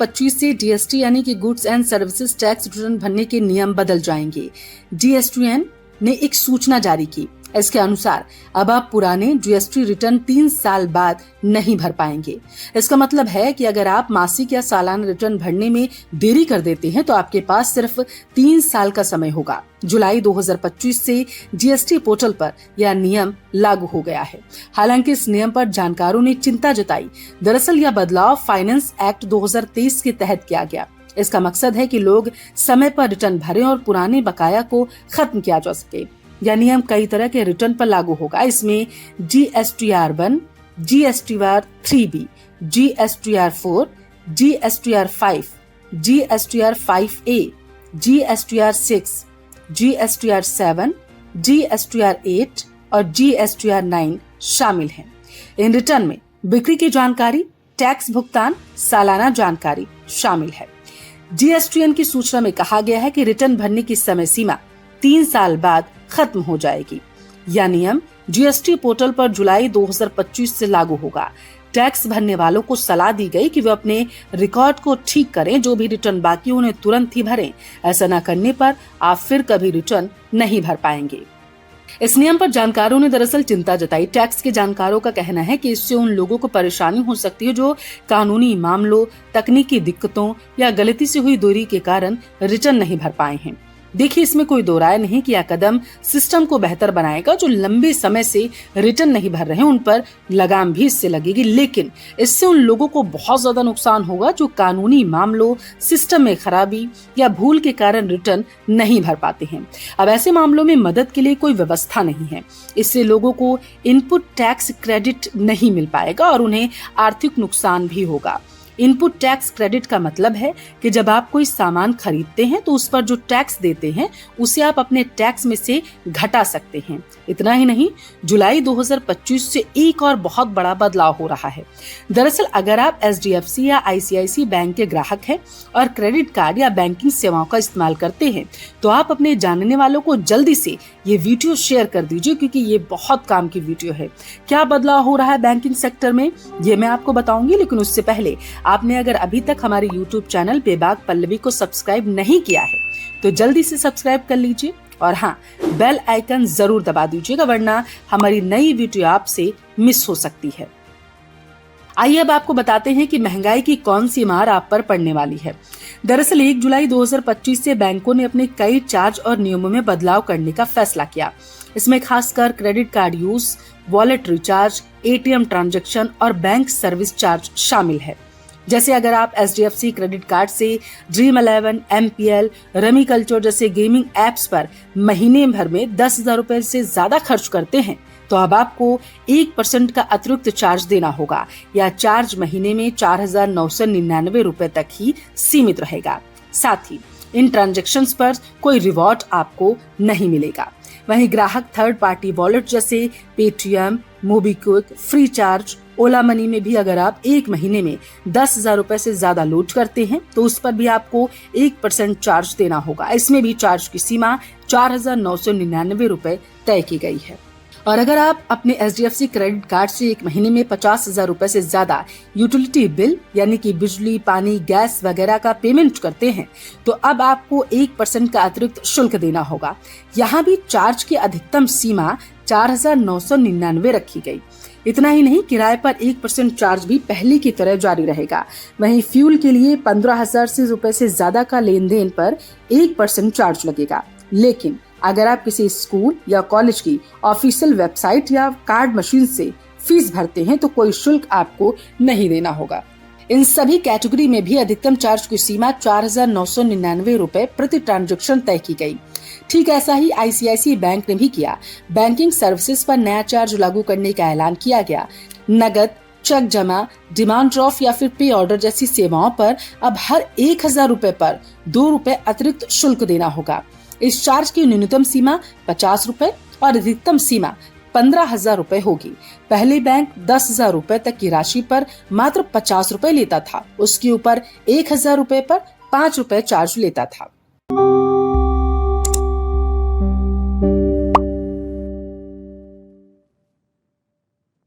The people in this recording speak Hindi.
2025 से जीएसटी यानी कि goods and services tax return भरने के नियम बदल जाएंगे। जीएसटीएन ने एक सूचना जारी की। इसके अनुसार अब आप पुराने जीएसटी रिटर्न 3 साल बाद नहीं भर पाएंगे। इसका मतलब है कि अगर आप मासिक या सालाना रिटर्न भरने में देरी कर देते हैं तो आपके पास सिर्फ 3 साल का समय होगा। जुलाई 2025 से जीएसटी पोर्टल पर यह नियम लागू हो गया है। हालांकि इस नियम पर जानकारों ने चिंता जताई। दरअसल यह बदलाव फाइनेंस एक्ट 2023 के तहत किया गया। इसका मकसद है कि लोग समय पर रिटर्न भरें और पुराने बकाया को खत्म किया जा सके। यह नियम कई तरह के रिटर्न पर लागू होगा। इसमें GSTR1, GSTR3B, GSTR4, GSTR5, GSTR5A, GSTR6, GSTR7, GSTR8 और GSTR9 शामिल हैं। इन रिटर्न में बिक्री की जानकारी, टैक्स भुगतान, सालाना जानकारी शामिल है। जीएसटीएन की सूचना में कहा गया है कि रिटर्न भरने की समय सीमा 3 साल बाद खत्म हो जाएगी। यह नियम जीएसटी पोर्टल पर जुलाई 2025 से लागू होगा। टैक्स भरने वालों को सलाह दी गई कि वे अपने रिकॉर्ड को ठीक करें। जो भी रिटर्न बाकी उन्हें तुरंत ही भरें। ऐसा न करने पर आप फिर कभी रिटर्न नहीं भर पाएंगे। इस नियम पर जानकारों ने दरअसल चिंता जताई। टैक्स के जानकारों का कहना है कि इससे उन लोगों को परेशानी हो सकती है जो कानूनी मामलों, तकनीकी दिक्कतों या गलती से हुई देरी के कारण रिटर्न नहीं भर पाए हैं। देखिए, इसमें कोई दो राय नहीं कि यह कदम सिस्टम को बेहतर बनाएगा। जो लंबे समय से रिटर्न नहीं भर रहे हैं उन पर लगाम भी इससे लगेगी, लेकिन इससे उन लोगों को बहुत ज्यादा नुकसान होगा जो कानूनी मामलों, सिस्टम में खराबी या भूल के कारण रिटर्न नहीं भर पाते हैं। अब ऐसे मामलों में मदद के लिए कोई व्यवस्था नहीं है। इससे लोगों को इनपुट टैक्स क्रेडिट नहीं मिल पाएगा और उन्हें आर्थिक नुकसान भी होगा। इनपुट टैक्स क्रेडिट का मतलब है कि जब आप कोई सामान खरीदते हैं तो उस पर जो टैक्स देते हैं उसे आप अपने टैक्स में से घटा सकते हैं। इतना ही नहीं, जुलाई 2025 से एक और बहुत बड़ा बदलाव हो रहा है। दरअसल अगर आप एचडीएफसी या आईसीआईसी बैंक के ग्राहक हैं और क्रेडिट कार्ड या बैंकिंग सेवाओं का इस्तेमाल करते हैं तो आप अपने जानने वालों को जल्दी से ये वीडियो शेयर कर दीजिए, क्योंकि ये बहुत काम की वीडियो है। क्या बदलाव हो रहा है बैंकिंग सेक्टर में, ये मैं आपको बताऊंगी, लेकिन उससे पहले आपने अगर अभी तक हमारे YouTube चैनल बेबाक पल्लवी को सब्सक्राइब नहीं किया है तो जल्दी से सब्सक्राइब कर लीजिए और हाँ, बेल आइकन जरूर दबा दीजिएगा, वरना हमारी नई वीडियो आपसे मिस हो सकती है। आइए अब आपको बताते हैं कि महंगाई की कौन सी मार आप पर पड़ने वाली है। दरअसल 1 जुलाई 2025 से बैंकों ने अपने कई चार्ज और नियमों में बदलाव करने का फैसला किया। इसमें खासकर credit card use, wallet recharge, ATM transaction और बैंक सर्विस चार्ज शामिल है। जैसे अगर आप एचडीएफसी क्रेडिट कार्ड से Dream11, MPL, रमी कल्चर जैसे गेमिंग एप्स पर महीने भर में 10,000 रुपए से ज्यादा खर्च करते हैं तो अब आपको 1% का अतिरिक्त चार्ज देना होगा। यह चार्ज महीने में 4,999 रुपए तक ही सीमित रहेगा। साथ ही इन ट्रांजैक्शंस पर कोई रिवॉर्ड आपको नहीं मिलेगा। वहीं ग्राहक थर्ड पार्टी वॉलेट जैसे पेटीएम, मोबीक्विक, फ्री चार्ज, ओला मनी में भी अगर आप एक महीने में 10,000 रुपए से ज्यादा लोड करते हैं तो उस पर भी आपको 1% चार्ज देना होगा। इसमें भी चार्ज की सीमा 4,999 रुपए तय की गई है। और अगर आप अपने एचडीएफसी क्रेडिट कार्ड से एक महीने में 50,000 रुपए से ज्यादा यूटिलिटी बिल यानी कि बिजली, पानी, गैस वगैरह का पेमेंट करते हैं तो अब आपको 1% का अतिरिक्त शुल्क देना होगा। यहाँ भी चार्ज की अधिकतम सीमा 4,999 रखी गई। इतना ही नहीं, किराए पर 1% चार्ज भी पहले की तरह जारी रहेगा। वहीं फ्यूल के लिए 15,000 रुपए से ज्यादा का लेन देन पर 1% चार्ज लगेगा। लेकिन अगर आप किसी स्कूल या कॉलेज की ऑफिशियल वेबसाइट या कार्ड मशीन से फीस भरते हैं तो कोई शुल्क आपको नहीं देना होगा। इन सभी कैटेगरी में भी अधिकतम चार्ज की सीमा 4,999 रुपए प्रति ट्रांजैक्शन तय की गई। ठीक ऐसा ही आईसीआईसी बैंक ने भी किया। बैंकिंग सर्विसेज पर नया चार्ज लागू करने का ऐलान किया गया। नगद, चेक जमा, डिमांड ड्राफ्ट या फिर पे ऑर्डर जैसी सेवाओं पर अब हर 1,000 रुपए पर 2 रुपए अतिरिक्त शुल्क देना होगा। इस चार्ज की न्यूनतम सीमा 50 रुपए और अधिकतम सीमा 15,000 रुपए होगी। पहले बैंक 10,000 रुपए तक की राशि पर मात्र 50 रुपए लेता था। उसके ऊपर 1,000 रुपए पर 5 रुपए चार्ज लेता था।